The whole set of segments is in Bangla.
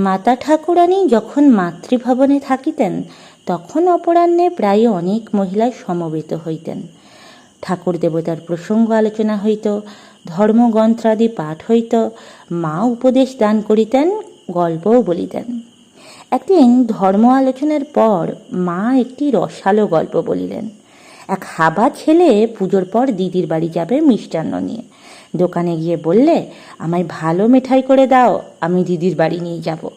মাতা ঠাকুরানী যখন মাতৃভবনে থাকিতেন তখন অপরাহ্নে প্রায় অনেক মহিলা সমবেত হইতেন। ঠাকুর দেবতার প্রসঙ্গ আলোচনা হইত, ধর্মগ্রন্থাদি পাঠ হইত, মা উপদেশ দান করিতেন, গল্পও বলিতেন। একদিন ধর্ম আলোচনার পর মা একটি রসালো গল্প বলিলেন। এক হাবা ছেলে পুজোর পর দিদির বাড়ি যাবে মিষ্টান্ন নিয়ে। দোকানে গিয়ে বললে, আমায় ভালো মিঠাই করে দাও, আমি দিদির বাড়ি নিয়ে যাব।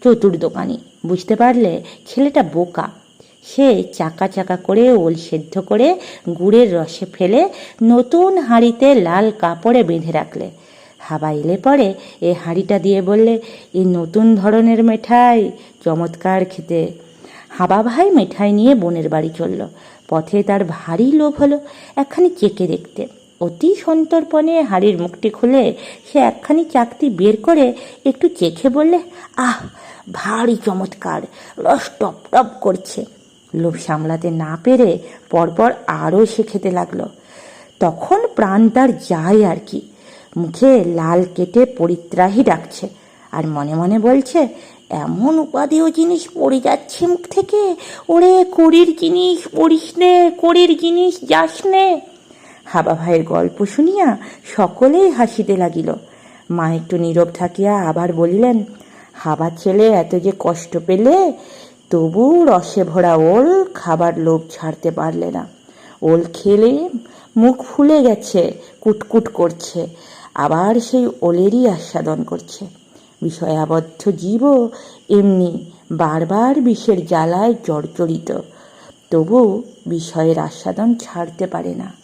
চতুর দোকানি বুঝতে পারলে ছেলেটা বোকা। সে চাকা চাকা করে ওল সেদ্ধ করে গুড়ের রসে ফেলে নতুন হাঁড়িতে লাল কাপড়ে বেঁধে রাখলে। হাবা এলে পরে এ হাঁড়িটা দিয়ে বললে, এই নতুন ধরনের মিঠাই, চমৎকার খেতে। হাবা ভাই মিঠাই নিয়ে বোনের বাড়ি চলল। পথে তার ভারী লোভ হলো একখানি চেকে দেখতে। অতি সন্তর্পণে হাঁড়ির মুখটি খুলে সে একখানি চাকতি বের করে একটু চেখে বললে, আহ, ভারী চমৎকার, রস টপ টপ করছে। লোভ সামলাতে না পেরে পরপর আরও সে খেতে লাগলো। তখন প্রাণ তার যায় আর কি, মুখে লাল কেটে পরিত্রাহী ডাকছে, আর মনে মনে বলছে, এমন উপাদেয় জিনিস পড়ে যাচ্ছে মুখ থেকে, ওরে কড়ির জিনিস পড়িস নে, কড়ির জিনিস যাস নে। হাবা ভাইয়ের গল্প শুনিয়া সকলেই হাসিতে লাগিল। মা একটু নীরব থাকিয়া আবার বলিলেন, হাবা ছেলে এত যে কষ্ট পেলে, তবু রসে ভরা ওল খাবার লোভ ছাড়তে পারলে না। ওল খেলে মুখ ফুলে গেছে, কুটকুট করছে, আবার সেই ওলেরই আস্বাদন করছে। বিষয়াবদ্ধ জীবও এমনি বারবার বিষের জ্বালায় জর্জরিত, তবু বিষয়ের আস্বাদন ছাড়তে পারে না।